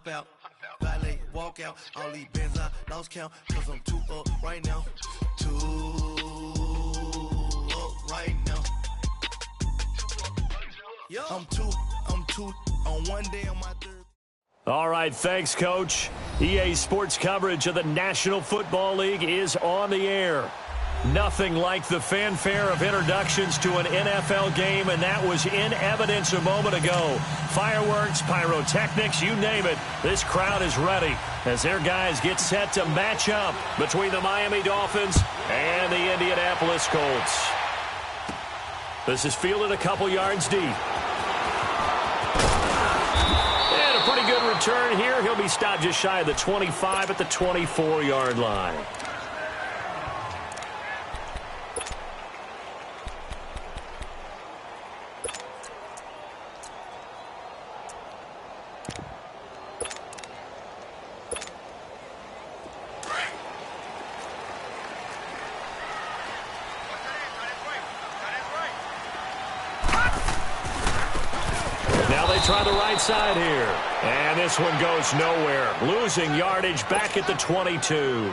Out, valet, walk out, all these bands I lost count, cause I'm too up right now, too up right now. I'm too on one day on my third. All right, thanks, Coach. EA Sports coverage of the National Football League is on the air. Nothing like the fanfare of introductions to an NFL game, and that was in evidence a moment ago. Fireworks, pyrotechnics, you name it. This crowd is ready as their guys get set to match up between the Miami Dolphins and the Indianapolis Colts. This is fielded a couple yards deep. And a pretty good return here. He'll be stopped just shy of the 25 at the 24-yard line. Try the right side here. And this one goes nowhere. Losing yardage back at the 22.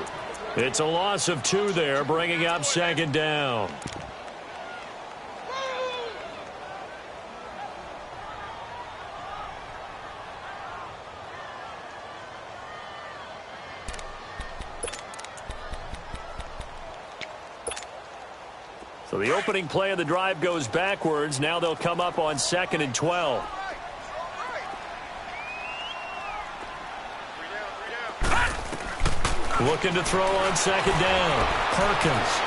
It's a loss of 2 there, bringing up second down. So the opening play of the drive goes backwards. Now they'll come up on 2nd and 12. Looking to throw on 2nd down. Perkins.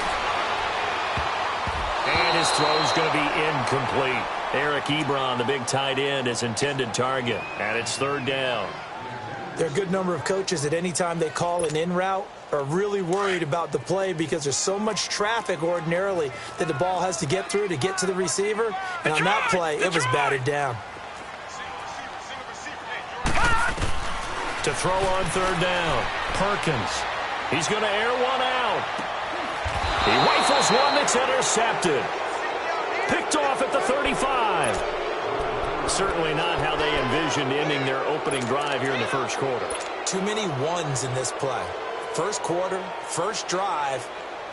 And his throw's going to be incomplete. Eric Ebron, the big tight end, his intended target. And it's 3rd down. There are a good number of coaches that any time they call an in route are really worried about the play because there's so much traffic ordinarily that the ball has to get through to get to the receiver. And on that play, it was batted down. To throw on 3rd down. Perkins. He's going to air one out. He rifles one that's intercepted. Picked off at the 35. Certainly not how they envisioned ending their opening drive here in the first quarter. Too many ones in this play. First quarter, first drive,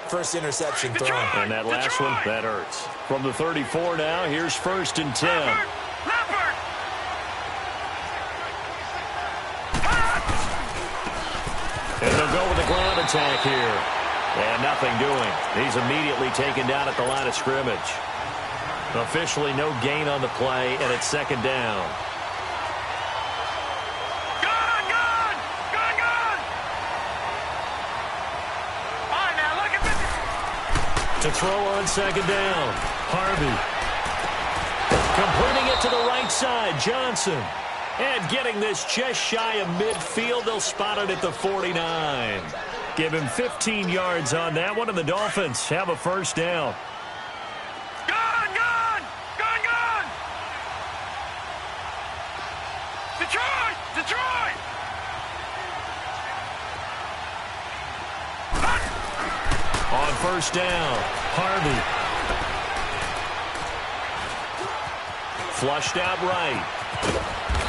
first interception thrown. And that last one, that hurts. From the 34 now, here's 1st and 10. And they'll go with the ground attack here. And nothing doing. He's immediately taken down at the line of scrimmage. Officially no gain on the play, and it's 2nd down. Gone! All right, now look at this. To throw on 2nd down. Harvey. Completing it to the right side. Johnson. And getting this just shy of midfield, they'll spot it at the 49. Give him 15 yards on that one, and the Dolphins have a 1st down. Gone! Detroit! On 1st down, Harvey. Flushed out right.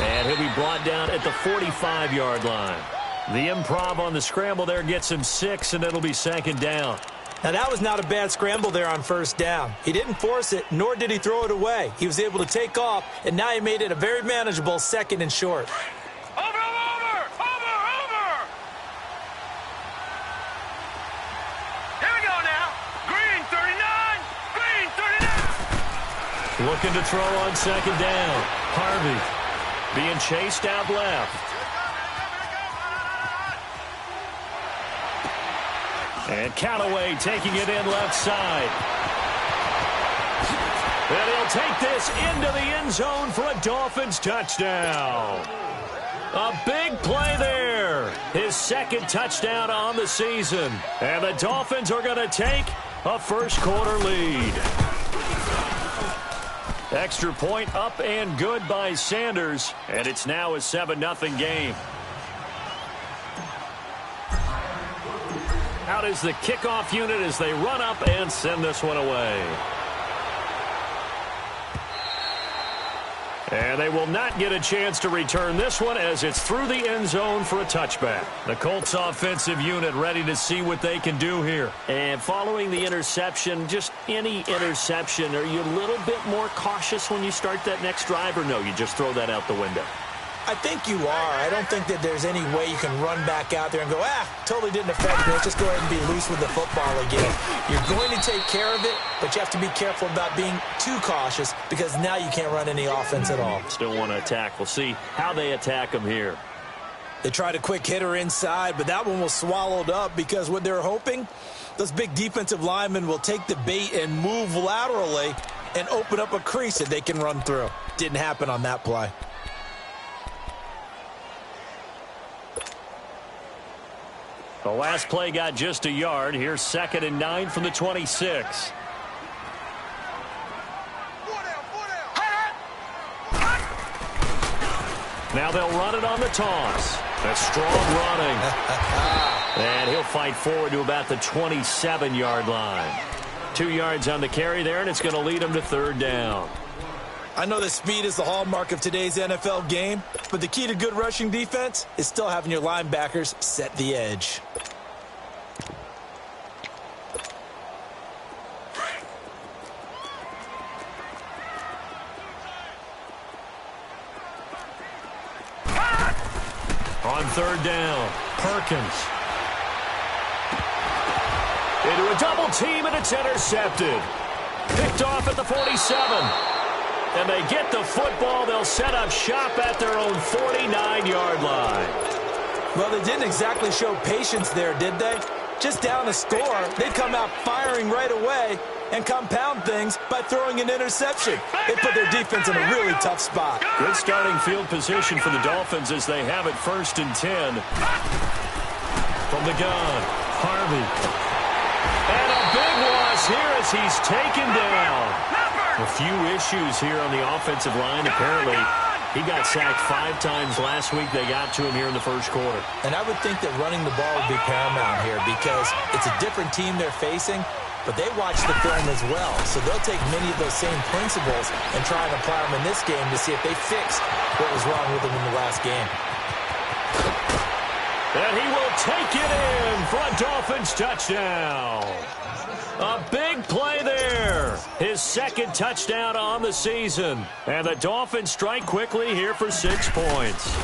And he'll be brought down at the 45-yard line. The improv on the scramble there gets him 6, and it'll be 2nd down. Now, that was not a bad scramble there on 1st down. He didn't force it, nor did he throw it away. He was able to take off, and now he made it a very manageable 2nd and short. Over! Here we go now. Green 39. Looking to throw on 2nd down. Harvey being chased out left. And Callaway taking it in left side. And he'll take this into the end zone for a Dolphins touchdown. A big play there. His 2nd touchdown on the season. And the Dolphins are going to take a first quarter lead. Extra point up and good by Sanders, and it's now a 7-0 game. Out is the kickoff unit as they run up and send this one away. And they will not get a chance to return this one as it's through the end zone for a touchback. The Colts offensive unit ready to see what they can do here. And following the interception, just any interception, are you a little bit more cautious when you start that next drive, or no, you just throw that out the window? I think you are. I don't think that there's any way you can run back out there and go, totally didn't affect me. Let's just go ahead and be loose with the football again. You're going to take care of it, but you have to be careful about being too cautious because now you can't run any offense at all. Still want to attack. We'll see how they attack them here. They tried a quick hitter inside, but that one was swallowed up because what they're hoping, those big defensive linemen will take the bait and move laterally and open up a crease that they can run through. Didn't happen on that play. The last play got just a yard. Here's 2nd and 9 from the 26. Now they'll run it on the toss. That's strong running. And he'll fight forward to about the 27-yard line. 2 yards on the carry there, and it's going to lead him to 3rd down. I know that speed is the hallmark of today's NFL game, but the key to good rushing defense is still having your linebackers set the edge. On 3rd down, Perkins. Into a double team, and it's intercepted. Picked off at the 47. And they get the football. They'll set up shop at their own 49-yard line. Well, they didn't exactly show patience there, did they? Just down a score, they'd come out firing right away and compound things by throwing an interception. They put their defense in a really tough spot. Good starting field position for the Dolphins as they have it 1st and 10. From the gun, Harvey. And a big loss here as he's taken down. A few issues here on the offensive line. Apparently, he got sacked 5 times last week. They got to him here in the 1st quarter. And I would think that running the ball would be paramount here because it's a different team they're facing, but they watch the film as well. So they'll take many of those same principles and try and apply them in this game to see if they fix what was wrong with them in the last game. And he will take it in for a Dolphins touchdown. A big play there. His 2nd touchdown on the season. And the Dolphins strike quickly here for 6 points.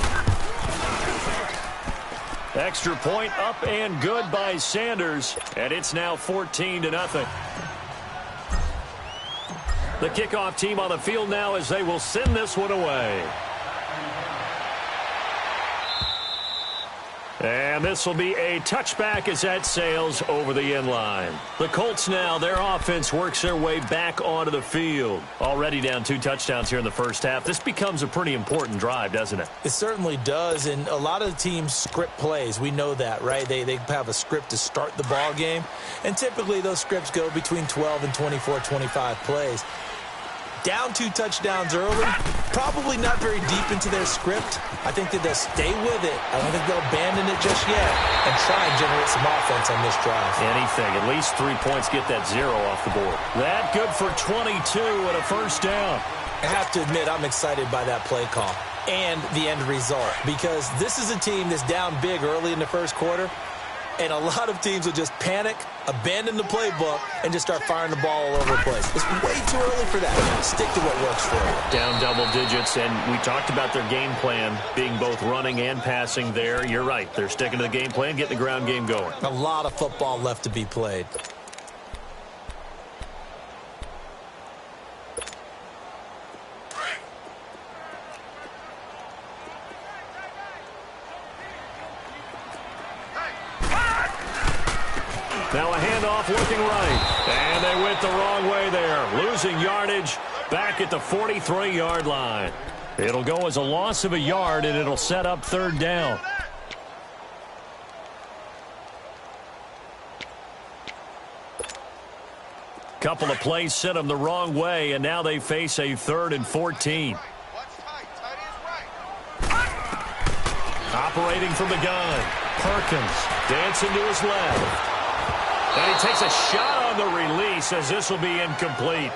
Extra point up and good by Sanders. And it's now 14-0. The kickoff team on the field now as they will send this one away. And this will be a touchback as that sails over the end line. The Colts now, their offense works their way back onto the field. Already down 2 touchdowns here in the 1st half. This becomes a pretty important drive, doesn't it? It certainly does, and a lot of the teams script plays. We know that, right? They have a script to start the ball game, and typically those scripts go between 12 and 24, 25 plays. Down 2 touchdowns early, probably not very deep into their script. I think that they'll stay with it. I don't think they'll abandon it just yet and try and generate some offense on this drive. Anything. At least 3 points get that 0 off the board. That good for 22 and a 1st down. I have to admit, I'm excited by that play call and the end result because this is a team that's down big early in the 1st quarter. And a lot of teams will just panic, abandon the playbook, and just start firing the ball all over the place. It's way too early for that. Stick to what works for you. Down double digits, and we talked about their game plan being both running and passing there. You're right. They're sticking to the game plan, getting the ground game going. A lot of football left to be played. Now a handoff looking right. And they went the wrong way there. Losing yardage back at the 43-yard line. It'll go as a loss of a yard, and it'll set up 3rd down. Couple of plays sent them the wrong way, and now they face a 3rd and 14. Operating from the gun, Perkins dancing to his left. And he takes a shot on the release as this will be incomplete.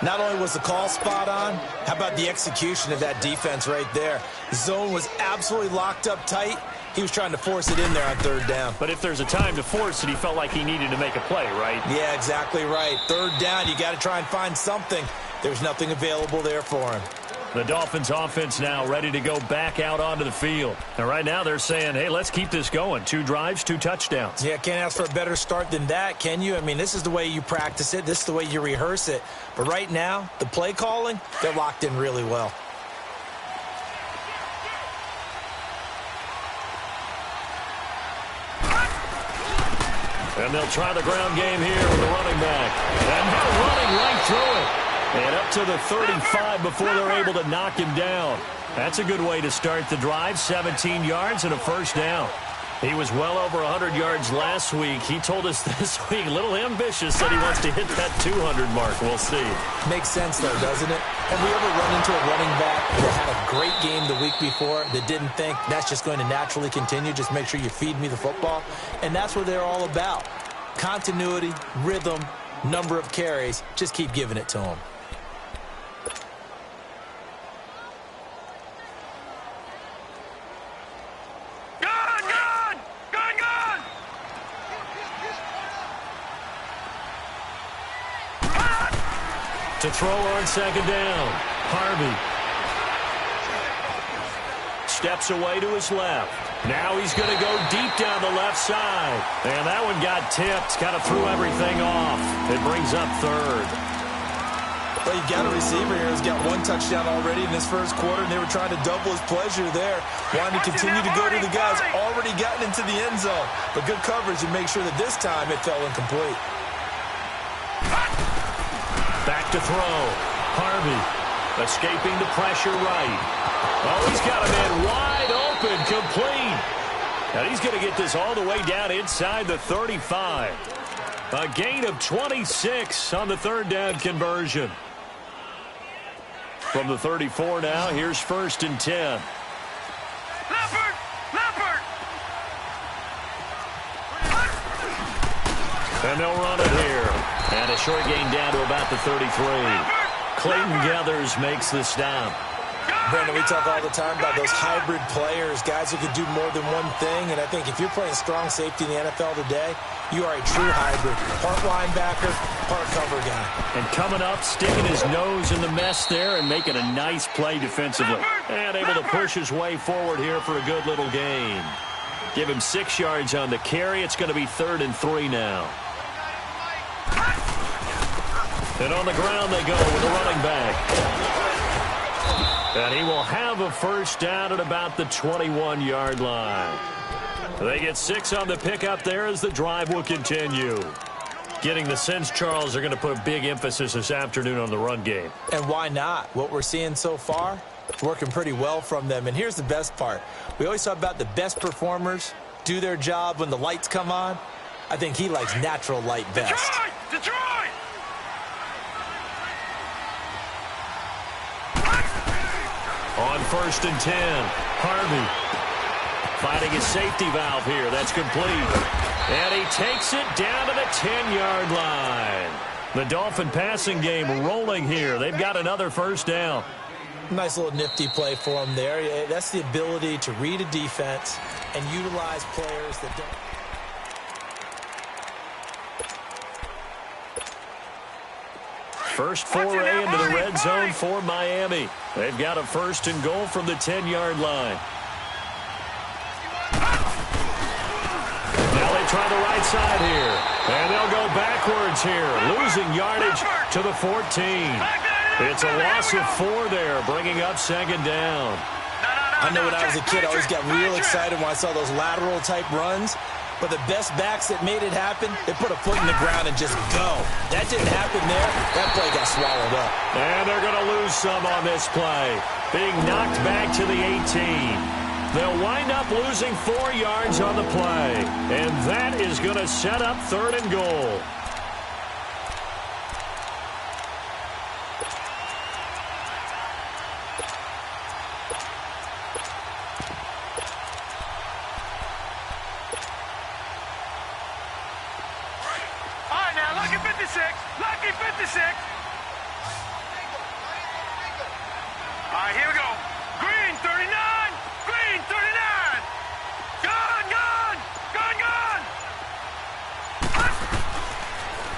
Not only was the call spot on, how about the execution of that defense right there? The zone was absolutely locked up tight. He was trying to force it in there on 3rd down. But if there's a time to force it, he felt like he needed to make a play, right? Yeah, exactly right. 3rd down, you got to try and find something. There's nothing available there for him. The Dolphins offense now ready to go back out onto the field. And right now they're saying, hey, let's keep this going. 2 drives, 2 touchdowns. Yeah, can't ask for a better start than that, can you? I mean, this is the way you practice it. This is the way you rehearse it. But right now, the play calling, they're locked in really well. And they'll try the ground game here with the running back. And they're running right through it. And up to the 35 before they're able to knock him down. That's a good way to start the drive. 17 yards and a 1st down. He was well over 100 yards last week. He told us this week, a little ambitious, that he wants to hit that 200 mark. We'll see. Makes sense, though, doesn't it? Have we ever run into a running back that had a great game the week before that didn't think that's just going to naturally continue? Just make sure you feed me the football. And that's what they're all about. Continuity, rhythm, number of carries. Just keep giving it to them. To throw on 2nd down, Harvey. Steps away to his left. Now he's going to go deep down the left side. And that one got tipped. Kind of threw everything off. It brings up 3rd. Well, you've got a receiver here who's got 1 touchdown already in this 1st quarter, and they were trying to double his pleasure there. Wanting to continue to go to the guys already gotten into the end zone. But good coverage to make sure that this time it fell incomplete. Back to throw. Harvey escaping the pressure right. Oh, he's got a man wide open, complete. And he's going to get this all the way down inside the 35. A gain of 26 on the 3rd down conversion. From the 34 now, here's 1st and 10. Leopard! Leopard! And they'll run it here. And a short gain down to about the 33. Clayton Gathers makes the stop. Brandon, we talk all the time about those hybrid players, guys who can do more than one thing. And I think if you're playing strong safety in the NFL today, you are a true hybrid. Part linebacker, part cover guy. And coming up, sticking his nose in the mess there and making a nice play defensively. And able to push his way forward here for a good little gain. Give him 6 yards on the carry. It's going to be 3rd and 3 now. And on the ground they go with the running back. And he will have a 1st down at about the 21-yard line. They get 6 on the pickup there as the drive will continue. Getting the sense, Charles, are going to put a big emphasis this afternoon on the run game. And why not? What we're seeing so far, it's working pretty well from them. And here's the best part. We always talk about the best performers do their job when the lights come on. I think he likes natural light best. Detroit! On 1st and 10, Harvey finding his safety valve here. That's complete. And he takes it down to the 10-yard line. The Dolphin passing game rolling here. They've got another 1st down. Nice little nifty play for him there. That's the ability to read a defense and utilize players that don't. First foray into the red zone for Miami. They've got a 1st and goal from the 10-yard line. Now they try the right side here. And they'll go backwards here. Losing yardage to the 14. It's a loss of 4 there, bringing up 2nd down. I know when I was a kid, I always got real excited when I saw those lateral-type runs. But the best backs that made it happen, they put a foot in the ground and just go. That didn't happen there. That play got swallowed up. And they're going to lose some on this play. Being knocked back to the 18. They'll wind up losing 4 yards on the play. And that is going to set up 3rd and goal. Lucky 56. All right, here we go. Green 39. Green 39. Gun.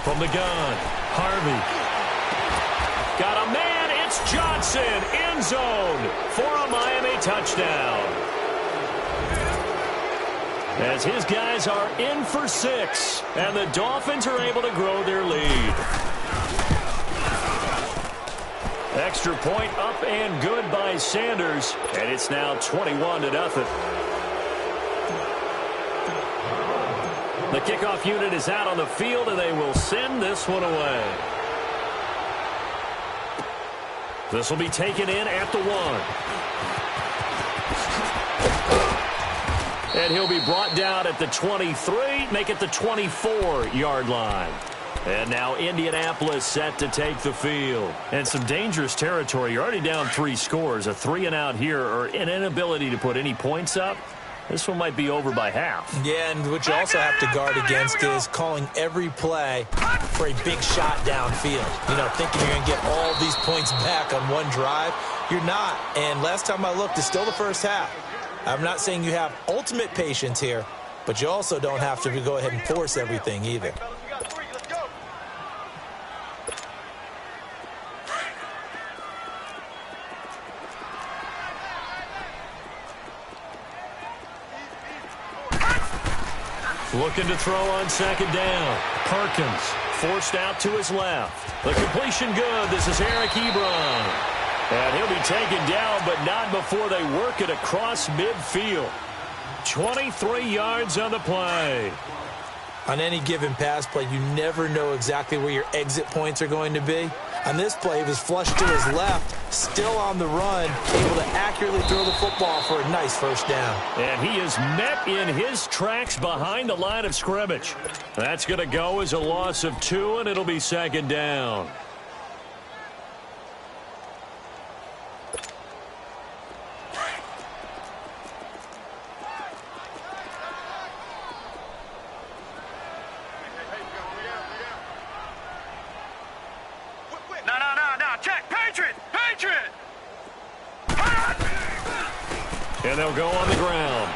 From the gun, Harvey. Got a man, it's Johnson, end zone for a Miami touchdown. As his guys are in for 6, and the Dolphins are able to grow their lead. Extra point up and good by Sanders, and it's now 21-0. The kickoff unit is out on the field, and they will send this one away. This will be taken in at the 1. And he'll be brought down at the 23, make it the 24-yard line. And now Indianapolis set to take the field. And some dangerous territory. You're already down 3 scores. A 3-and-out here, or an inability to put any points up. This one might be over by half. Yeah, and what you also have to guard against is calling every play for a big shot downfield. You know, thinking you're going to get all these points back on one drive. You're not. And last time I looked, it's still the first half. I'm not saying you have ultimate patience here, but you also don't have to go ahead and force everything either. Looking to throw on second down. Perkins forced out to his left. The completion good. This is Eric Ebron. And he'll be taken down, but not before they work it across midfield. 23 yards on the play. On any given pass play, you never know exactly where your exit points are going to be. On this play, he was flushed to his left, still on the run, able to accurately throw the football for a nice first down. And he is met in his tracks behind the line of scrimmage. That's going to go as a loss of 2, and it'll be second down. And they'll go on the ground.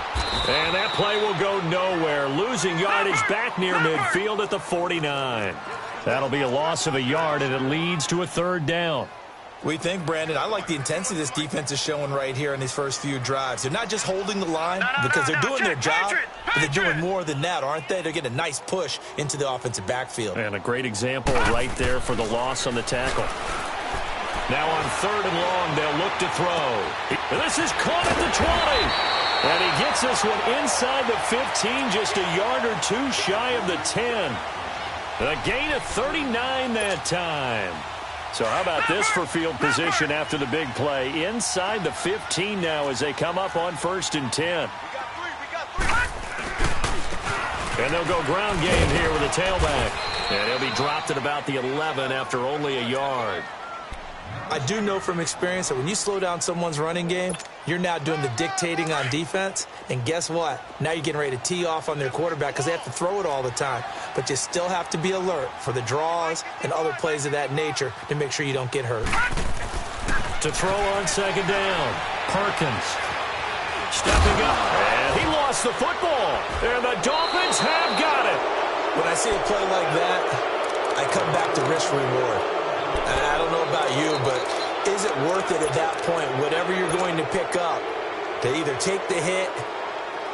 And that play will go nowhere. Losing yardage back near midfield at the 49. That'll be a loss of a yard, and it leads to a third down. We think, Brandon, I like the intensity this defense is showing right here in these first few drives. They're not just holding the line because they're doing their job, but they're doing more than that, aren't they? They're getting a nice push into the offensive backfield. And a great example right there for the loss on the tackle. Now on 3rd and long, they'll look to throw. This is caught at the 20. And he gets this one inside the 15, just a yard or 2 shy of the 10. A gain of 39 that time. So how about this for field position after the big play? Inside the 15 now as they come up on 1st and 10. And they'll go ground game here with a tailback. And he'll be dropped at about the 11 after only a yard. I do know from experience that when you slow down someone's running game, you're now doing the dictating on defense. And guess what? Now you're getting ready to tee off on their quarterback because they have to throw it all the time. But you still have to be alert for the draws and other plays of that nature to make sure you don't get hurt. To throw on second down, Perkins stepping up. And he lost the football. And the Dolphins have got it. When I see a play like that, I come back to risk-reward. And I don't know about you, but is it worth it at that point, whatever you're going to pick up, to either take the hit,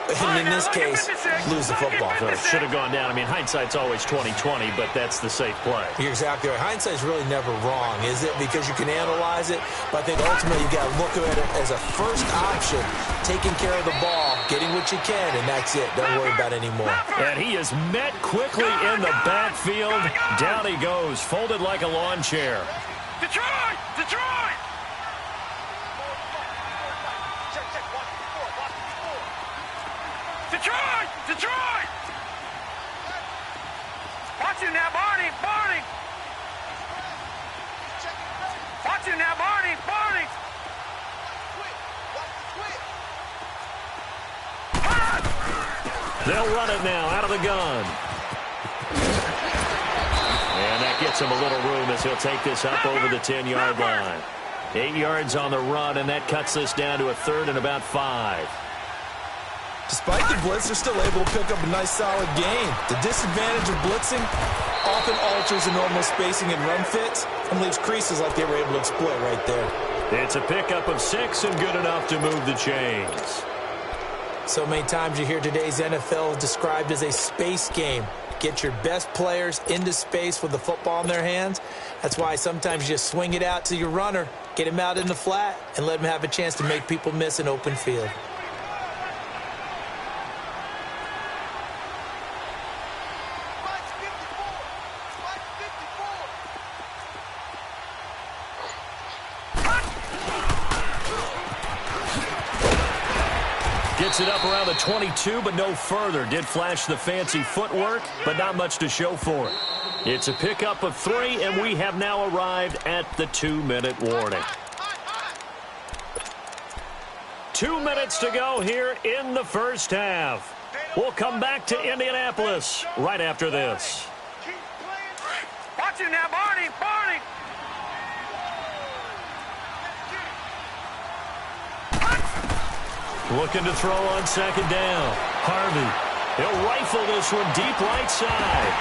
and in this case, lose the football? So it should have gone down. I mean, hindsight's always 20/20, but that's the safe play. You're exactly right. Hindsight's really never wrong, is it? Because you can analyze it, but I think ultimately you got to look at it as a first option, taking care of the ball, getting what you can, and that's it. Don't worry about it anymore. And he is met quickly in the backfield. Down he goes, folded like a lawn chair. Detroit! Detroit! Detroit! Detroit! Watch him now, Barney! Barney! Watch him now, Barney! Barney! They'll run it now out of the gun. And that gets him a little room as he'll take this up over the 10-yard line. 8 yards on the run, and that cuts this down to a 3rd and about 5. Despite the blitz, they're still able to pick up a nice, solid gain. The disadvantage of blitzing often alters the normal spacing and run fits and leaves creases like they were able to exploit right there. It's a pickup of 6 and good enough to move the chains. So many times you hear today's NFL described as a space game. Get your best players into space with the football in their hands. That's why sometimes you just swing it out to your runner, get him out in the flat, and let him have a chance to make people miss an open field. Gets it up around the 22, but no further. Did flash the fancy footwork, but not much to show for it. It's a pickup of 3, and we have now arrived at the 2-minute warning. 2 minutes to go here in the first half. We'll come back to Indianapolis right after this. Watch it now, Barney! Barney! Looking to throw on 2nd down. Harvey. He'll rifle this one deep right side.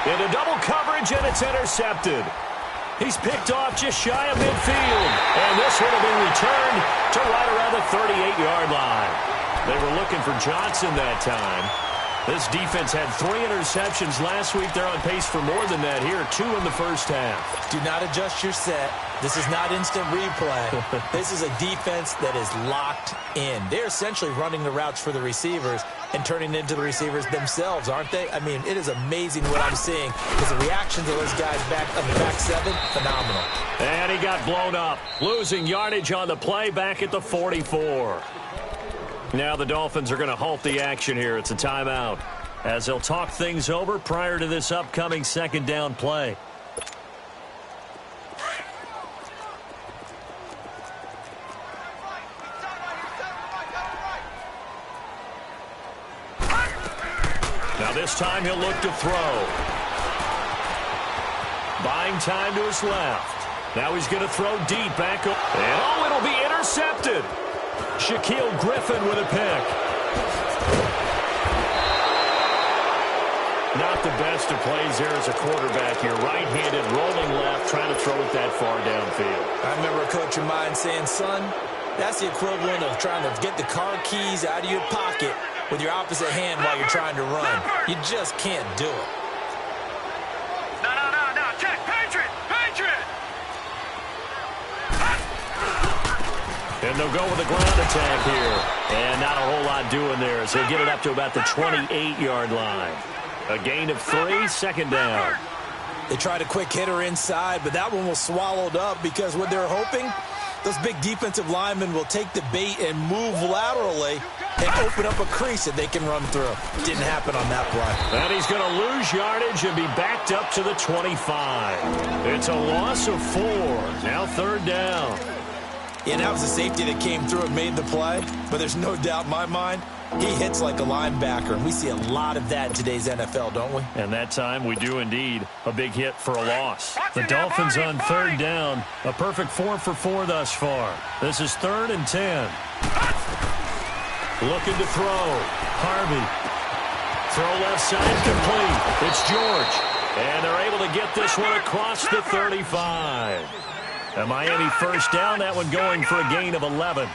Into double coverage, and it's intercepted. He's picked off just shy of midfield. And this one will be returned to right around the 38-yard line. They were looking for Johnson that time. This defense had 3 interceptions last week. They're on pace for more than that here. 2 in the first half. Do not adjust your set. This is not instant replay. This is a defense that is locked in. They're essentially running the routes for the receivers and turning into the receivers themselves, aren't they? I mean, it is amazing what I'm seeing because the reactions of those guys back on the back 7, phenomenal. And he got blown up, losing yardage on the play back at the 44. Now the Dolphins are going to halt the action here. It's a timeout as they'll talk things over prior to this upcoming 2nd down play. Now this time he'll look to throw. Buying time to his left. Now he's going to throw deep back. And it'll be intercepted. Shaquille Griffin with a pick. Not the best of plays there as a quarterback here. Right-handed, rolling left, trying to throw it that far downfield. I remember a coach of mine saying, son, that's the equivalent of trying to get the car keys out of your pocket with your opposite hand while you're trying to run. You just can't do it. No. Check. Patriot! And they'll go with a ground attack here. And not a whole lot doing there as they get it up to about the 28-yard line. A gain of 3, 2nd down. They tried a quick hitter inside, but that one was swallowed up because what they're hoping, those big defensive linemen will take the bait and move laterally and open up a crease that they can run through. Didn't happen on that play. And he's going to lose yardage and be backed up to the 25. It's a loss of 4. Now 3rd down. Yeah, that was a safety that came through and made the play, but there's no doubt in my mind he hits like a linebacker, and we see a lot of that in today's NFL, don't we? And that time we do indeed. A big hit for a loss. The Dolphins on 3rd down. A perfect 4 for 4 thus far. This is 3rd and 10. Looking to throw. Harvey. Throw left side complete. It's George. And they're able to get this one across the 35. A Miami 1st down. That one going for a gain of 11.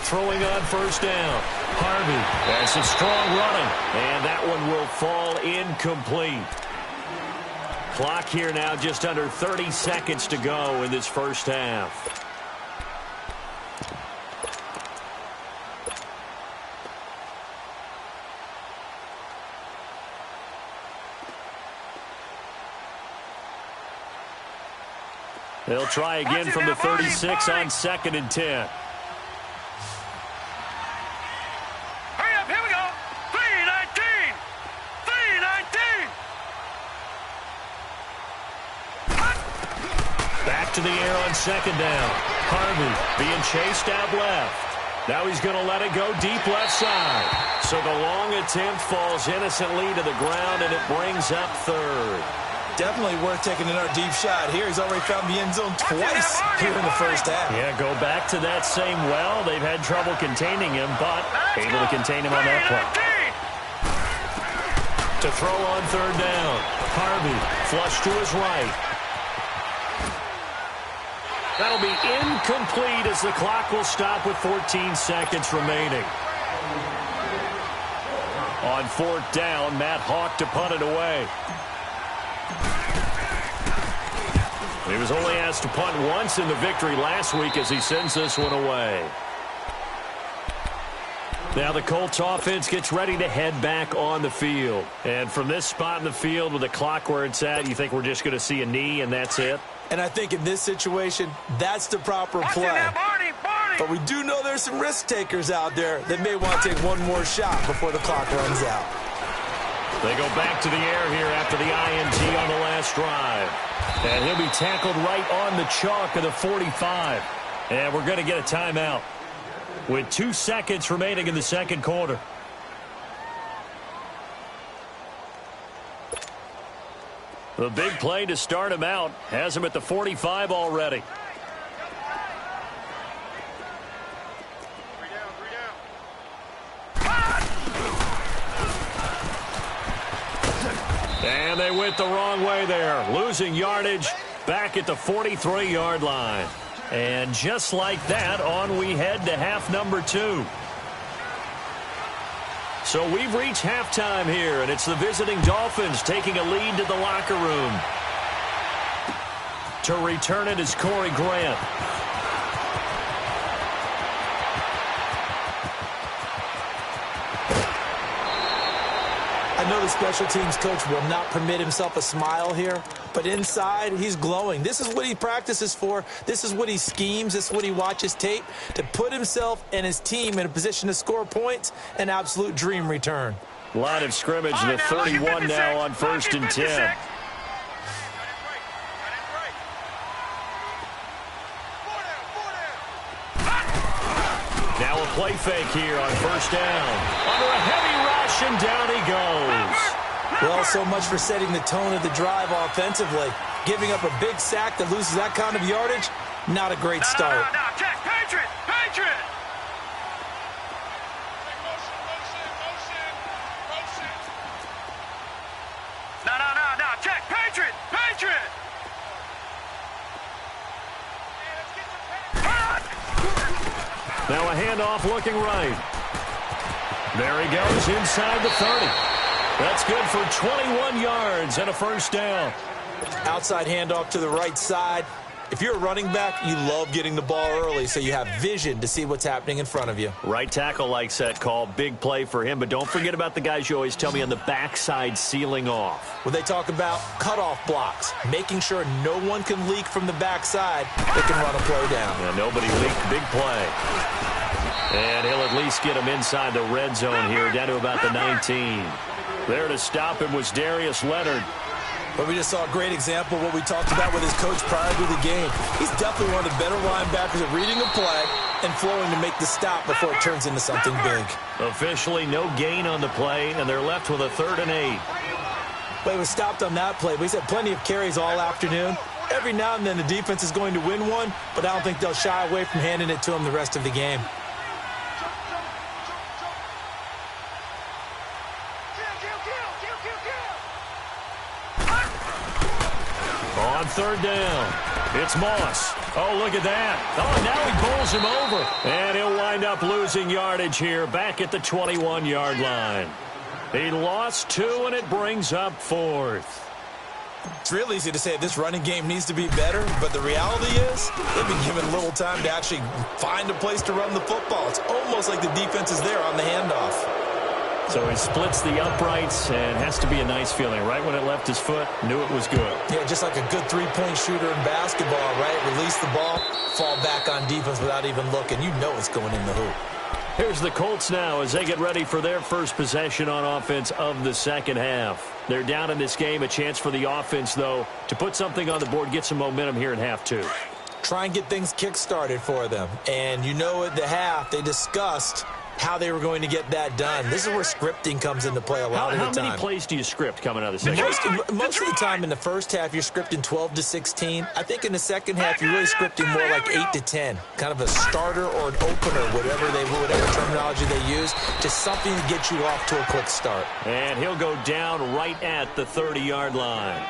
Throwing on 1st down. Harvey. That's a strong running. And that one will fall incomplete. Clock here now just under 30 seconds to go in this first half. They'll try again from the 36 on 2nd and 10. Hurry up, here we go. 3-19. 3-19. Back to the air on 2nd down. Harvey being chased out left. Now he's going to let it go deep left side. So the long attempt falls innocently to the ground, and it brings up third. Definitely worth taking another deep shot here. He's already found the end zone twice here in the first half. Yeah, go back to that same well. They've had trouble containing him, but able to contain him on that play. To throw on third down. Harvey, flush to his right. That'll be incomplete as the clock will stop with 14 seconds remaining. On fourth down, Matt Hawk to punt it away. He was only asked to punt once in the victory last week as he sends this one away. Now the Colts offense gets ready to head back on the field. And from this spot in the field with the clock where it's at, you think we're just going to see a knee and that's it? And I think in this situation, that's the proper play. But we do know there's some risk takers out there that may want to take one more shot before the clock runs out. They go back to the air here after the INT on the last drive. And he'll be tackled right on the chalk of the 45. And we're going to get a timeout with 2 seconds remaining in the second quarter. The big play to start him out has him at the 45 already. And they went the wrong way there, losing yardage back at the 43-yard line. And just like that, on we head to half number 2. So we've reached halftime here, and it's the visiting Dolphins taking a lead to the locker room. To return it is Corey Grant. I know the special teams coach will not permit himself a smile here, but inside, he's glowing. This is what he practices for. This is what he schemes. This is what he watches tape to put himself and his team in a position to score points. An absolute dream return. Line of scrimmage, the 31 now on 1st and 10. Now a play fake here on 1st down. Under a heavy rush, and down he goes. Well, so much for setting the tone of the drive offensively. Giving up a big sack that loses that kind of yardage, not a great start. No, check, Patriot, Patriot. No, check, Patriot, Patriot. Now a handoff looking right. There he goes inside the 30. That's good for 21 yards and a 1st down. Outside handoff to the right side. If you're a running back, you love getting the ball early so you have vision to see what's happening in front of you. Right tackle likes that call. Big play for him. But don't forget about the guys you always tell me on the backside sealing off. When they talk about cutoff blocks, making sure no one can leak from the backside, they can run a play down. Yeah, nobody leaked. Big play. And he'll at least get him inside the red zone here, down to about the 19. There to stop him was Darius Leonard. But we just saw a great example of what we talked about with his coach prior to the game. He's definitely one of the better linebackers at reading a play and flowing to make the stop before it turns into something big. Officially no gain on the play, and they're left with a 3rd and 8. But he was stopped on that play. But he's had plenty of carries all afternoon. Every now and then the defense is going to win one, but I don't think they'll shy away from handing it to him the rest of the game. On 3rd down, it's Moss. Oh, look at that. Oh, now he bowls him over. And he'll wind up losing yardage here back at the 21-yard line. He lost 2, and it brings up 4th. It's real easy to say this running game needs to be better, but the reality is they've been given little time to actually find a place to run the football. It's almost like the defense is there on the handoff. So he splits the uprights, and has to be a nice feeling. Right when it left his foot, knew it was good. Yeah, just like a good three-point shooter in basketball, right? Release the ball, fall back on defense without even looking. You know it's going in the hoop. Here's the Colts now as they get ready for their first possession on offense of the second half. They're down in this game. A chance for the offense, though, to put something on the board, get some momentum here in half 2. try and get things kick-started for them. And you know at the half, they discussed how they were going to get that done. This is where scripting comes into play a lot of the time. How many plays do you script coming out of the second? Most of the time in the first half, you're scripting 12 to 16. I think in the second half, you're really scripting more like 8 to 10. Kind of a starter or an opener, whatever terminology they use. Just something to get you off to a quick start. And he'll go down right at the 30-yard line.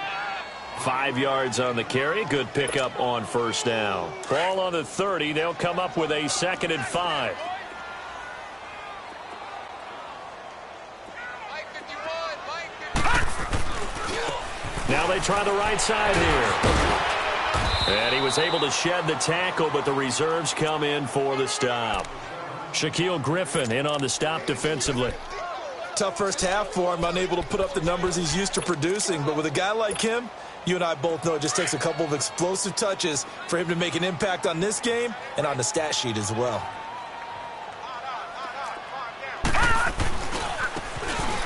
5 yards on the carry. Good pickup on first down. Ball on the 30. They'll come up with a 2nd and 5. Now they try the right side here. And he was able to shed the tackle, but the reserves come in for the stop. Shaquille Griffin in on the stop defensively. Tough first half for him, unable to put up the numbers he's used to producing. But with a guy like him, you and I both know it just takes a couple of explosive touches for him to make an impact on this game and on the stat sheet as well.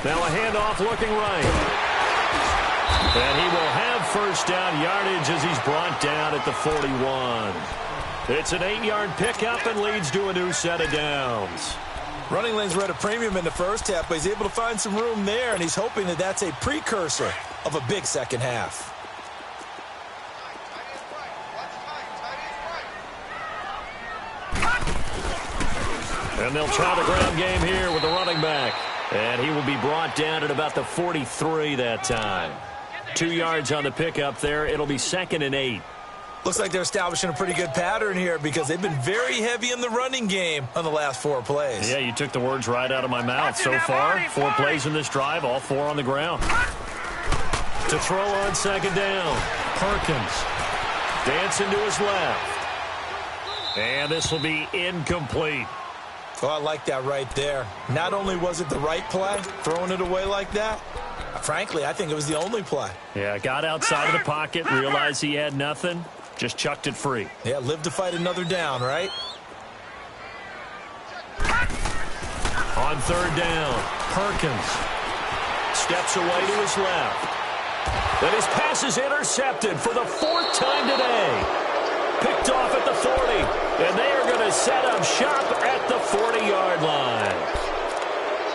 Now a handoff looking right. And he will have first down yardage as he's brought down at the 41. It's an 8-yard pickup and leads to a new set of downs. Running lanes were at a premium in the first half, but he's able to find some room there, and he's hoping that that's a precursor of a big second half. And they'll try the ground game here with the running back. And he will be brought down at about the 43 that time. 2 yards on the pickup there. It'll be 2nd and 8. Looks like they're establishing a pretty good pattern here because they've been very heavy in the running game on the last 4 plays. Yeah, you took the words right out of my mouth. So far, 4 plays in this drive, all 4 on the ground. To throw on 2nd down, Perkins dancing to his left. And this will be incomplete. Oh, I like that right there. Not only was it the right play, throwing it away like that, frankly, I think it was the only play. Yeah, got outside of the pocket, realized he had nothing, just chucked it free. Yeah, live to fight another down, right? On 3rd down, Perkins steps away to his left. Then his pass is intercepted for the 4th time today. Picked off at the 40, and they are going to set up shop at the 40-yard line.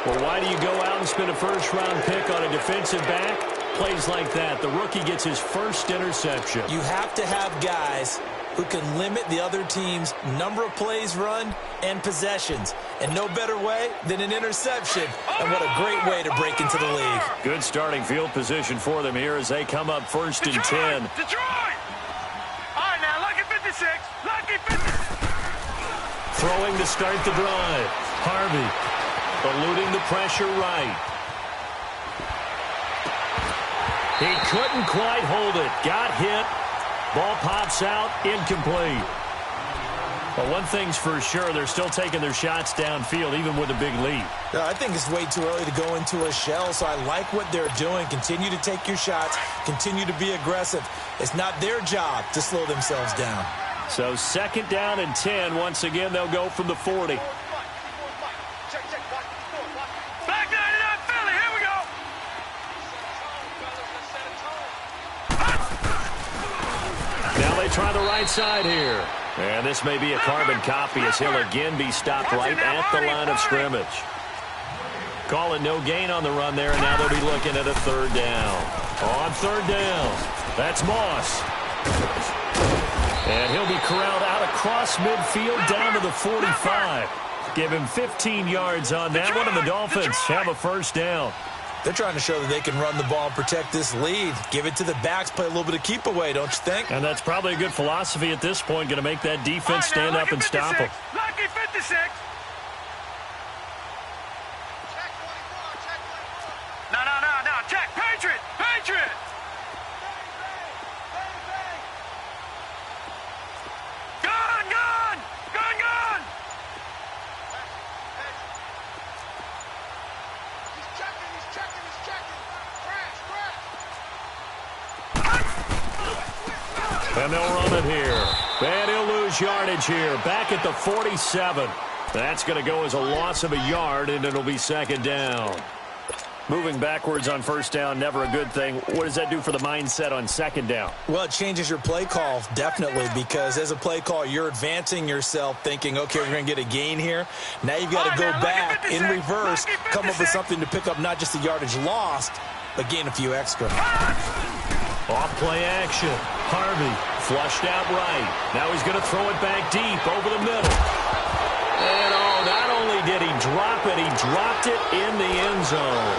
Well, why do you go out and spend a first-round pick on a defensive back? Plays like that. The rookie gets his first interception. You have to have guys who can limit the other team's number of plays run and possessions. And no better way than an interception. And what a great way to break into the league. Good starting field position for them here as they come up 1st and 10. Detroit! All right, now, lucky 56. Lucky 56. Throwing to start the drive. Harvey eluding the pressure right. He couldn't quite hold it. Got hit. Ball pops out. Incomplete. But one thing's for sure, they're still taking their shots downfield, even with a big lead. I think it's way too early to go into a shell, so I like what they're doing. Continue to take your shots. Continue to be aggressive. It's not their job to slow themselves down. So 2nd down and 10. Once again, they'll go from the 40. Back 99 Philly, here we go. Now they try the right side here. And this may be a carbon copy as he'll again be stopped right at the line of scrimmage. Calling no gain on the run there, and now they'll be looking at a 3rd down. On 3rd down, that's Moss. And he'll be corralled out across midfield down to the 45. Give him 15 yards on that one, and the Dolphins have a first down. They're trying to show that they can run the ball and protect this lead. Give it to the backs, play a little bit of keep away, don't you think? And that's probably a good philosophy at this point, going to make that defense stand up and stop them. Lucky 56. No. Check. Patriot. Gun. He's checking. Crash. And they'll run it here. And he'll lose yardage here. Back at the 47. That's going to go as a loss of a yard, and it'll be 2nd down. Moving backwards on first down, never a good thing. What does that do for the mindset on second down? Well, it changes your play call, definitely, because as a play call, you're advancing yourself thinking, okay, we're going to get a gain here. Now you've got to go back in reverse, come up with something to pick up not just the yardage lost, but gain a few extra. Off play action. Harvey flushed out right. Now he's going to throw it back deep over the middle. And not only did he drop it, he dropped it in the end zone.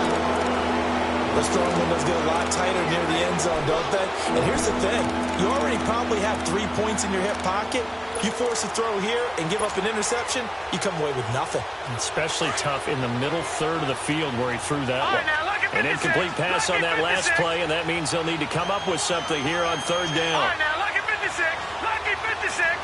Those throwing windows get a lot tighter near the end zone, don't they? And here's the thing. You already probably have 3 points in your hip pocket. You force a throw here and give up an interception, you come away with nothing. Especially tough in the middle third of the field where he threw that one. An incomplete pass on that last play, and that means they'll need to come up with something here on third down. Now look at 56. Lucky 56.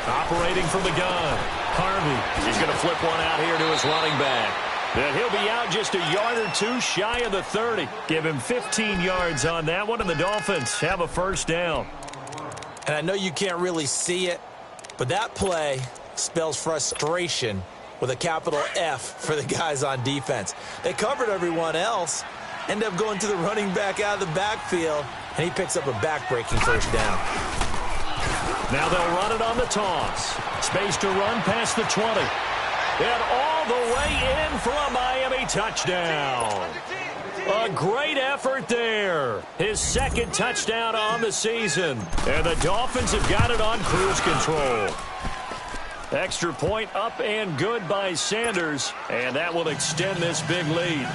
Operating from the gun. Harvey. He's going to flip one out here to his running back. And he'll be out just a yard or two shy of the 30. Give him 15 yards on that one, and the Dolphins have a first down. And I know you can't really see it, but that play spells frustration with a capital F for the guys on defense. They covered everyone else, end up going to the running back out of the backfield, and he picks up a back-breaking first down. Now they'll run it on the toss. Space to run past the 20. And all the way in for a Miami touchdown. A great effort there. His second touchdown on the season. And the Dolphins have got it on cruise control. Extra point up and good by Sanders. And that will extend this big lead.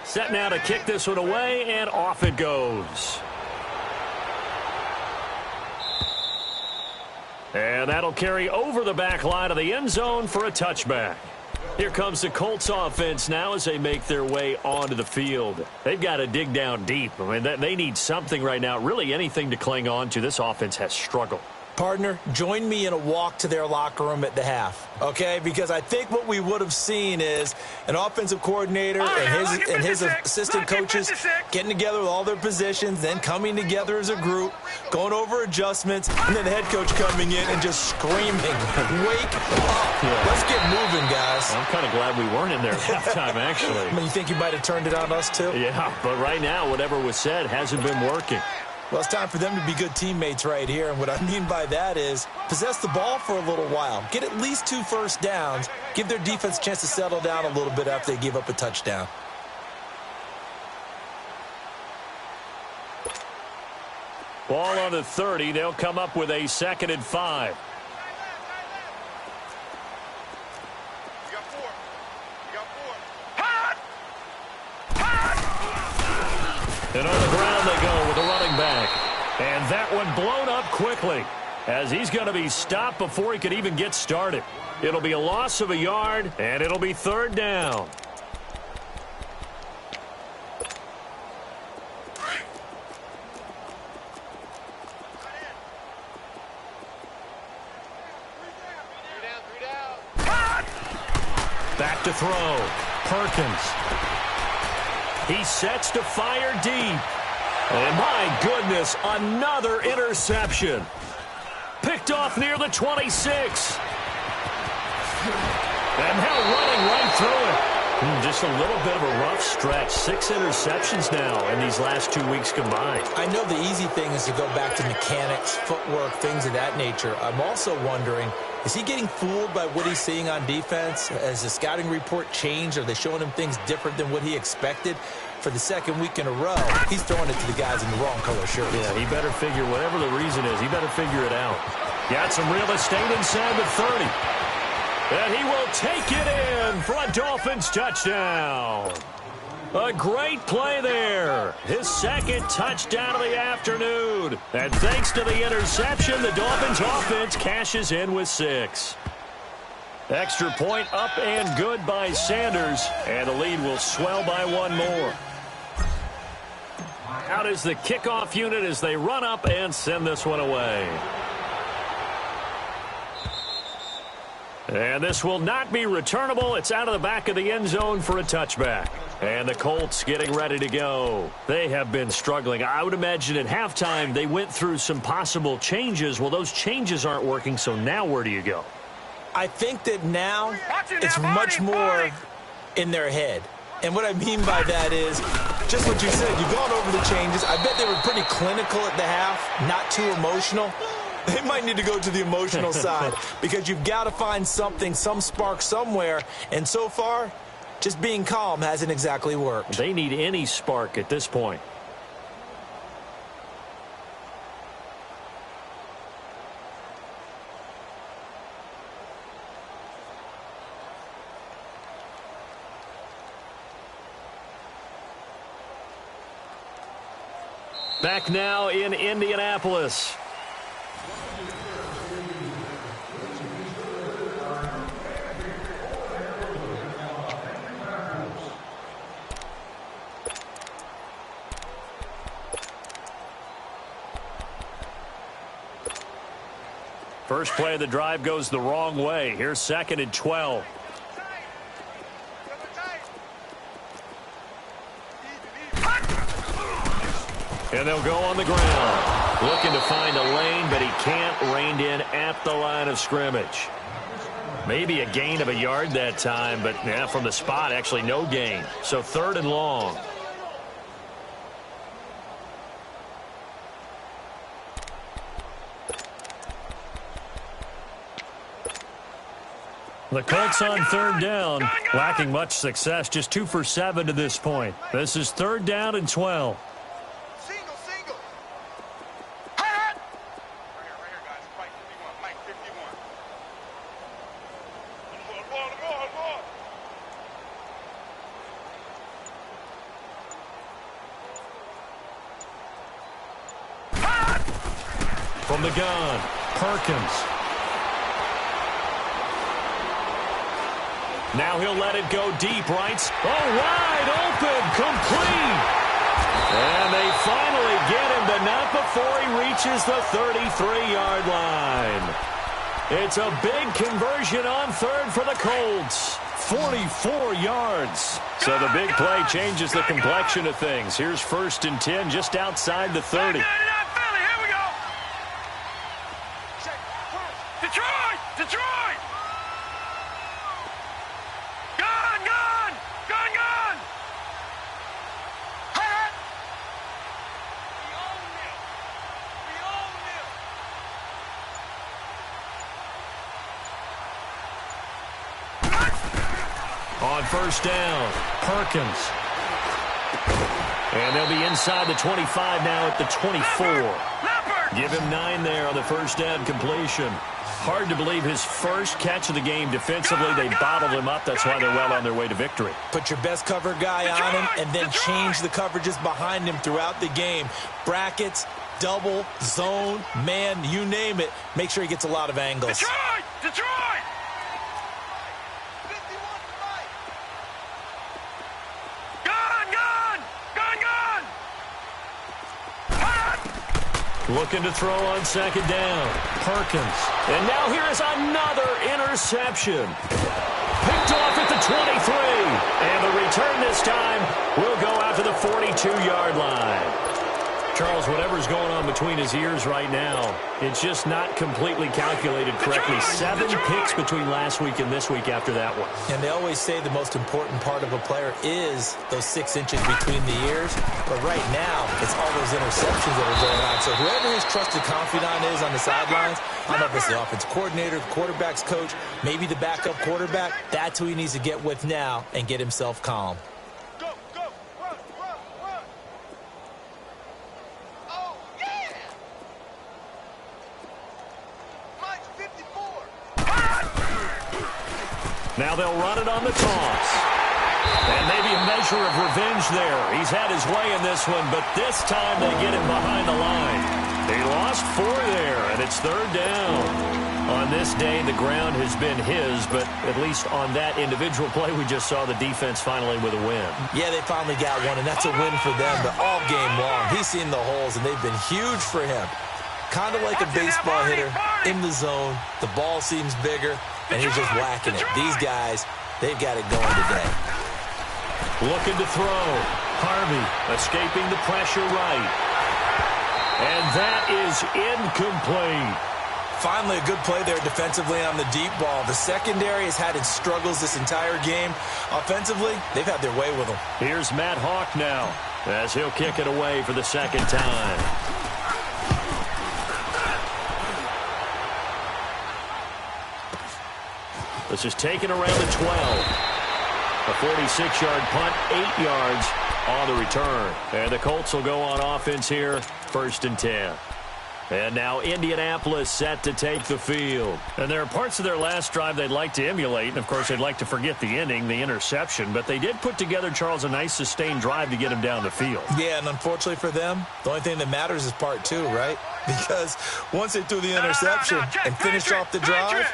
Set now to kick this one away, and off it goes. And that'll carry over the back line of the end zone for a touchback. Here comes the Colts offense now as they make their way onto the field. They've got to dig down deep. I mean, they need something right now, really anything to cling on to. This offense has struggled. Partner, join me in a walk to their locker room at the half, okay? Because I think what we would have seen is an offensive coordinator and his assistant coaches getting together with all their positions, then coming together as a group, going over adjustments, and then the head coach coming in and just screaming, wake up. Yeah. Let's get moving, guys. I'm kind of glad we weren't in there at halftime, actually. I mean, you think you might have turned it on us, too? Yeah, but right now, whatever was said hasn't been working. Well, it's time for them to be good teammates right here. And what I mean by that is possess the ball for a little while. Get at least 2 first downs. Give their defense a chance to settle down a little bit after they give up a touchdown. Ball on the 30. They'll come up with a 2nd and 5. And on the ground they go with the running back. And that one blown up quickly as he's going to be stopped before he could even get started. It'll be a loss of a yard, and it'll be 3rd down. Back to throw. Perkins. He sets to fire deep. And my goodness, another interception. Picked off near the 26. And now running right through it. Just a little bit of a rough stretch. 6 interceptions now in these last 2 weeks combined. I know the easy thing is to go back to mechanics, footwork, things of that nature. I'm also wondering, is he getting fooled by what he's seeing on defense? Has the scouting report changed? Are they showing him things different than what he expected? For the 2nd week in a row, he's throwing it to the guys in the wrong color shirts. Yeah, he better figure, whatever the reason is, he better figure it out. Got some real estate inside the 30. And he will take it in for a Dolphins touchdown. A great play there. His 2nd touchdown of the afternoon. And thanks to the interception, the Dolphins offense cashes in with 6. Extra point up and good by Sanders. And the lead will swell by 1 more. Out is the kickoff unit as they run up and send this one away. And this will not be returnable. It's out of the back of the end zone for a touchback. And the Colts getting ready to go. They have been struggling. I would imagine at halftime they went through some possible changes. Well, those changes aren't working, so now where do you go? I think that now it's much more in their head. And what I mean by that is just what you said. You've gone over the changes. I bet they were pretty clinical at the half, not too emotional. They might need to go to the emotional side because you've got to find something, some spark somewhere. And so far, just being calm hasn't exactly worked. They need any spark at this point. Back now in Indianapolis. First play of the drive goes the wrong way. Here's 2nd and 12. And they'll go on the ground. Looking to find a lane, but he can't. Reined in at the line of scrimmage. Maybe a gain of a yard that time, but yeah, from the spot, actually no gain. So 3rd and long. The Colts on 3rd down, lacking much success, just 2 for 7 to this point. This is 3rd down and 12. Single. Right here, guys. Fight 51. Mike 51. Ball. From the gun, Perkins. Now he'll let it go deep, right? Oh, wide open, complete. And they finally get him, but not before he reaches the 33-yard line. It's a big conversion on 3rd for the Colts. 44 yards. So the big play changes the complexion of things. Here's 1st and 10 just outside the 30. Here we go. Detroit. Gun. We own them. On 1st down, Perkins. And they'll be inside the 25 now at the 24. Give him 9 there on the 1st down completion. Hard to believe his first catch of the game defensively. They bottled him up. That's why they're well on their way to victory. Put your best cover guy on him and then change the coverages behind him throughout the game. Brackets, double, zone, man, you name it. Make sure he gets a lot of angles. Detroit! Looking to throw on 2nd down. Perkins. And now here is another interception. Picked off at the 23. And the return this time will go out to the 42-yard line. Charles, whatever's going on between his ears right now, it's just not completely calculated correctly. 7 picks between last week and this week after that one. And they always say the most important part of a player is those 6 inches between the ears. But right now, it's all those interceptions that are going on. So whoever his trusted confidant is on the sidelines, I don't know if it's the offensive coordinator, the quarterback's coach, maybe the backup quarterback, that's who he needs to get with now and get himself calm. Now they'll run it on the toss. And maybe a measure of revenge there. He's had his way in this one, but this time they get him behind the line. They lost 4 there, and it's 3rd down. On this day, the ground has been his, but at least on that individual play, we just saw the defense finally with a win. Yeah, they finally got one, and that's a win for them, but all game long, he's seen the holes, and they've been huge for him. Kind of like a baseball hitter in the zone. The ball seems bigger. and he's just whacking it. These guys, they've got it going today. Looking to throw. Harvey escaping the pressure right. And that is incomplete. Finally, a good play there defensively on the deep ball. The secondary has had its struggles this entire game. Offensively, they've had their way with them. Here's Matt Hawk now as he'll kick it away for the second time. This is taken around the 12. A 46-yard punt, 8 yards on the return. And the Colts will go on offense here, 1st and 10. And now Indianapolis set to take the field. And there are parts of their last drive they'd like to emulate. And, of course, they'd like to forget the ending, the interception. But they did put together, Charles, a nice sustained drive to get him down the field. Yeah, and unfortunately for them, the only thing that matters is part 2, right? Because once they threw the interception and finished off the drive,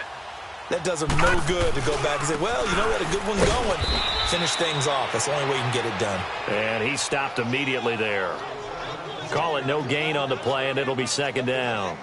that does them no good to go back and say, well, you know, we had a good one going. Finish things off. That's the only way you can get it done. And he stopped immediately there. Call it no gain on the play, and it'll be 2nd down.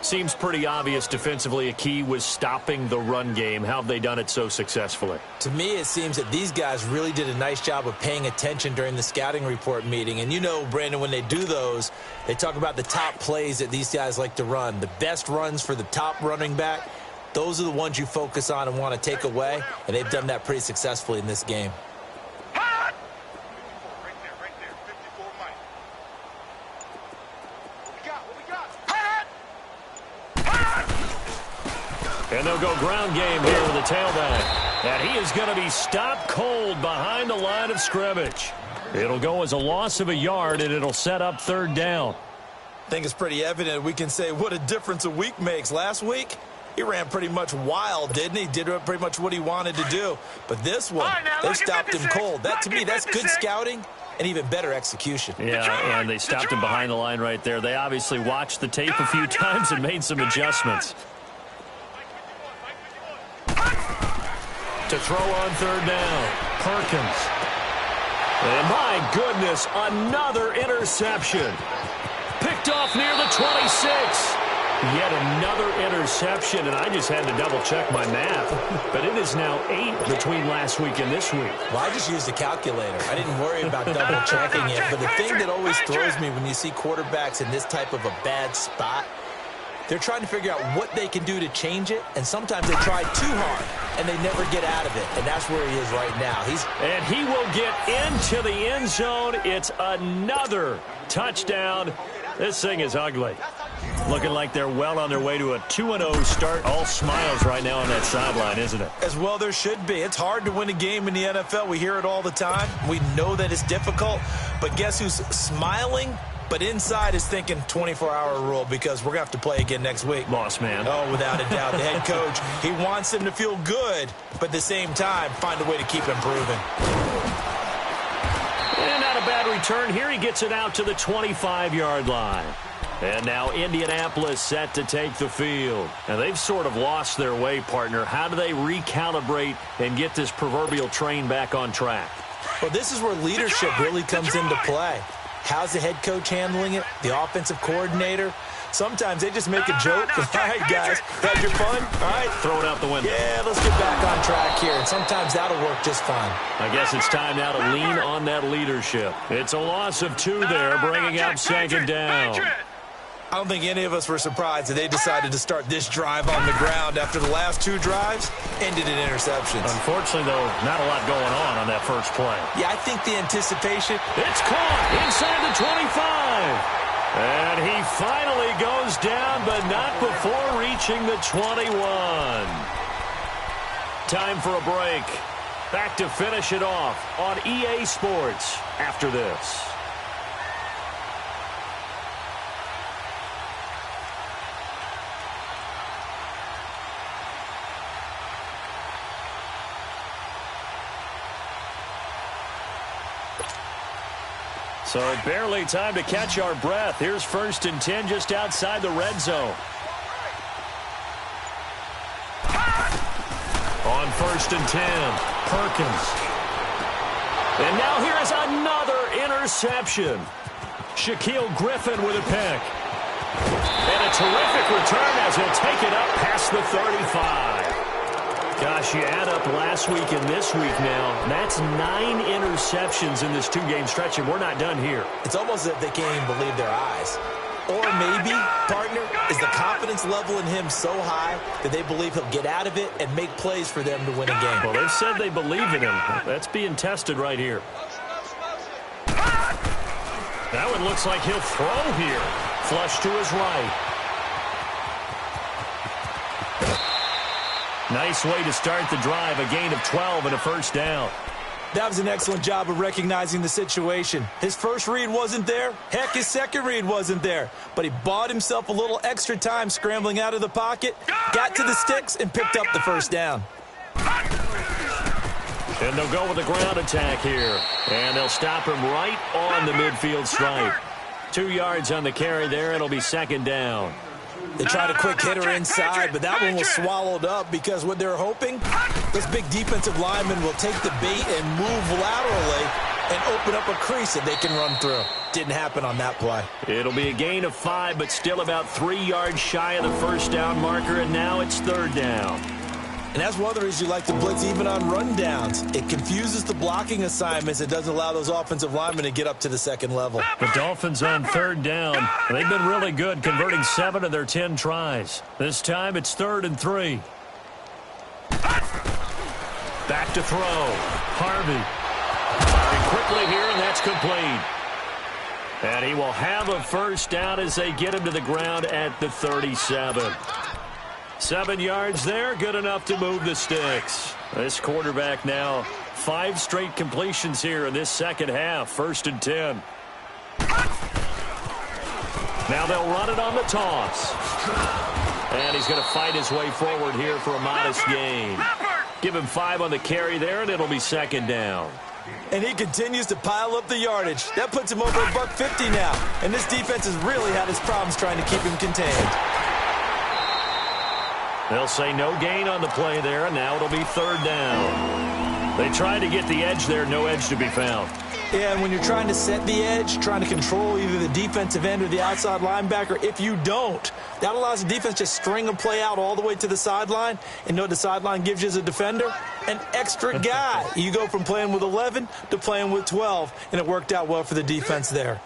Seems pretty obvious defensively a key was stopping the run game. How have they done it so successfully? To me, it seems that these guys really did a nice job of paying attention during the scouting report meeting. And you know, Brandon, when they do those, they talk about the top plays that these guys like to run. The best runs for the top running back, those are the ones you focus on and want to take away. And they've done that pretty successfully in this game. And they'll go ground game here with the tailback. And he is going to be stopped cold behind the line of scrimmage. It'll go as a loss of a yard, and it'll set up 3rd down. I think it's pretty evident. We can say what a difference a week makes. Last week, he ran pretty much wild, didn't he? Did pretty much what he wanted to do. But this one, they stopped him cold. That, to me, that's good scouting and even better execution. Yeah, and they stopped him behind the line right there. They obviously watched the tape a few times and made some adjustments. To throw on 3rd down, Perkins. And my goodness, another interception. Picked off near the 26. Yet another interception, and I just had to double-check my math. But it is now 8 between last week and this week. Well, I just used a calculator. I didn't worry about double-checking it. But the thing that always throws me when you see quarterbacks in this type of a bad spot, they're trying to figure out what they can do to change it, and sometimes they try too hard, and they never get out of it, and that's where he is right now. And he will get into the end zone. It's another touchdown. This thing is ugly. Looking like they're well on their way to a 2-0 start. All smiles right now on that sideline, isn't it? As well there should be. It's hard to win a game in the NFL. We hear it all the time. We know that it's difficult, but guess who's smiling? But inside is thinking 24-hour rule because we're going to have to play again next week. Boss man. Oh, without a doubt. The head coach, he wants them to feel good, but at the same time, find a way to keep improving. And not a bad return here. He gets it out to the 25-yard line. And now Indianapolis set to take the field. And they've sort of lost their way, partner. How do they recalibrate and get this proverbial train back on track? Well, this is where leadership really comes into play. How's the head coach handling it? The offensive coordinator? Sometimes they just make a joke. All right, guys, had your fun? All right. Throw it out the window. Yeah, let's get back on track here. And sometimes that'll work just fine. I guess it's time now to lean on that leadership. It's a loss of 2 there, bringing up 2nd down. I don't think any of us were surprised that they decided to start this drive on the ground after the last 2 drives ended in interceptions. Unfortunately, though, not a lot going on that first play. Yeah, I think the anticipation. It's caught inside the 25. And he finally goes down, but not before reaching the 21. Time for a break. Back to finish it off on EA Sports after this. So barely time to catch our breath. Here's 1st and 10 just outside the red zone. On 1st and 10, Perkins. And now here is another interception. Shaquille Griffin with a pick. And a terrific return as he'll take it up past the 35. Gosh, you add up last week and this week now. That's 9 interceptions in this 2-game stretch, and we're not done here. It's almost as if they can't even believe their eyes. Or maybe, partner, is the confidence level in him so high that they believe he'll get out of it and make plays for them to win a game. Well, they've said they believe in him. That's being tested right here. That one looks like he'll throw here. Flush to his right. Nice way to start the drive. A gain of 12 and a first down. That was an excellent job of recognizing the situation. His first read wasn't there. Heck, his second read wasn't there. But he bought himself a little extra time scrambling out of the pocket, got to the sticks, and picked up the first down. And they'll go with a ground attack here. And they'll stop him right on the midfield stripe. 2 yards on the carry there. It'll be second down. They tried a quick hitter inside, but that one was swallowed up because what they're hoping, this big defensive lineman will take the bait and move laterally and open up a crease that they can run through. Didn't happen on that play. It'll be a gain of 5, but still about 3 yards shy of the first down marker, and now it's third down. And that's one of the reasons you like to blitz even on rundowns. It confuses the blocking assignments. It doesn't allow those offensive linemen to get up to the second level. The Dolphins on third down. They've been really good, converting 7 of their 10 tries. This time it's 3rd and 3. Back to throw. Harvey. Firing quickly here, and that's complete. And he will have a first down as they get him to the ground at the 37. 7 yards there, good enough to move the sticks. This quarterback now, 5 straight completions here in this second half, 1st and 10. Now they'll run it on the toss. And he's going to fight his way forward here for a modest gain. Give him 5 on the carry there, and it'll be second down. And he continues to pile up the yardage. That puts him over $150 now. And this defense has really had its problems trying to keep him contained. They'll say no gain on the play there, and now it'll be third down. They tried to get the edge there, no edge to be found. Yeah, and when you're trying to set the edge, trying to control either the defensive end or the outside linebacker, if you don't, that allows the defense to string a play out all the way to the sideline. And know what the sideline gives you as a defender? An extra guy. You go from playing with 11 to playing with 12, and it worked out well for the defense there.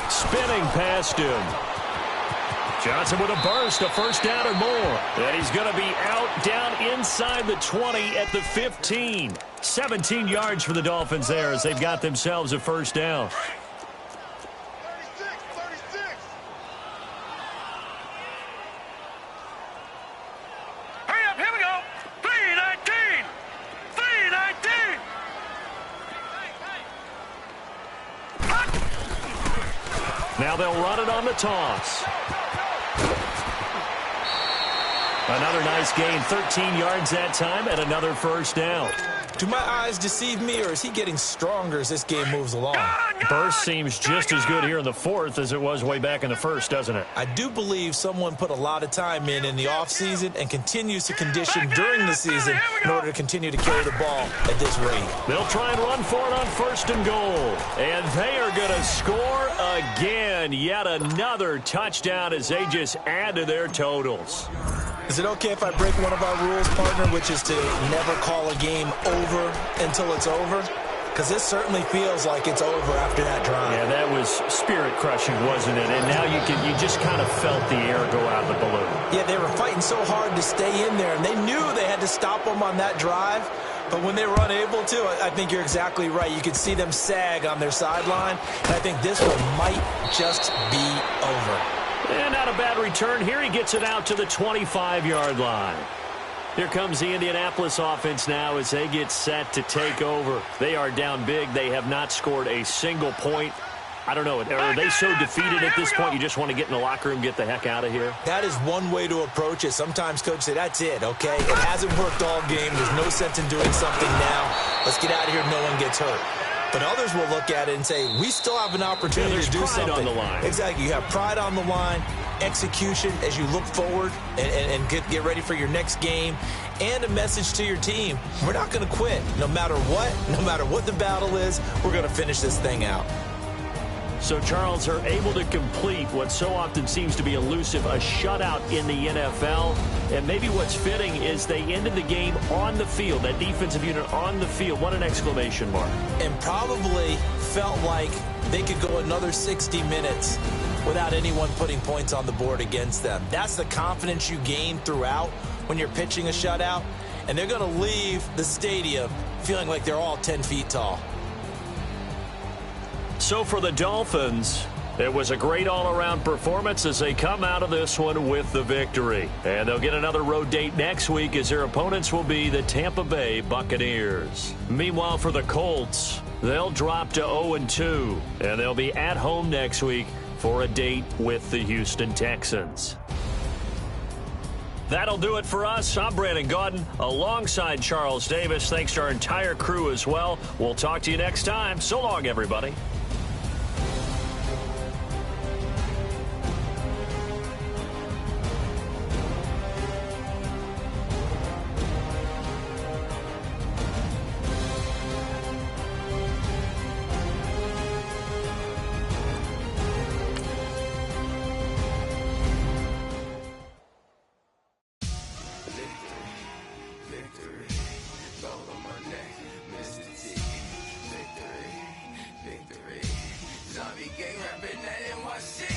Spinning past him. Johnson with a burst, a first down or more. And he's going to be out down inside the 20 at the 15. 17 yards for the Dolphins there as they've got themselves a first down. 36. Hurry up, here we go. 319. 319. Now they'll run it on the toss. Another nice gain, 13 yards that time, and another first down. Do my eyes deceive me, or is he getting stronger as this game moves along? Burst seems just as good here in the 4th as it was way back in the 1st, doesn't it? I do believe someone put a lot of time in the offseason and continues to condition during the season in order to continue to carry the ball at this rate. They'll try and run for it on 1st and goal. And they are going to score again. Yet another touchdown as they just add to their totals. Is it okay if I break one of our rules, partner, which is to never call a game over until it's over? Because this certainly feels like it's over after that drive. Yeah, that was spirit-crushing, wasn't it? And now you just kind of felt the air go out of the balloon. Yeah, they were fighting so hard to stay in there, and they knew they had to stop them on that drive. But when they were unable to, I think you're exactly right. You could see them sag on their sideline, and I think this one might just be over. And not a bad return here. He gets it out to the 25-yard line. Here comes the Indianapolis offense now as they get set to take over. They are down big. They have not scored a single point. I don't know. Are they so defeated at this point you just want to get in the locker room, get the heck out of here? That is one way to approach it. Sometimes coach say, that's it, okay? It hasn't worked all game. There's no sense in doing something now. Let's get out of here. No one gets hurt. But others will look at it and say, we still have an opportunity to do something. On the line. Exactly. You have pride on the line, execution as you look forward and get ready for your next game, and a message to your team. We're not going to quit. No matter what the battle is, we're going to finish this thing out. So, Charles, are able to complete what so often seems to be elusive, a shutout in the NFL. And maybe what's fitting is they ended the game on the field, that defensive unit on the field. What an exclamation mark. And probably felt like they could go another 60 minutes without anyone putting points on the board against them. That's the confidence you gain throughout when you're pitching a shutout. And they're going to leave the stadium feeling like they're all 10 feet tall. So for the Dolphins, it was a great all-around performance as they come out of this one with the victory. And they'll get another road date next week as their opponents will be the Tampa Bay Buccaneers. Meanwhile, for the Colts, they'll drop to 0-2, and they'll be at home next week for a date with the Houston Texans. That'll do it for us. I'm Brandon Gaudin alongside Charles Davis. Thanks to our entire crew as well. We'll talk to you next time. So long, everybody. Zombie gang rapping that NYC.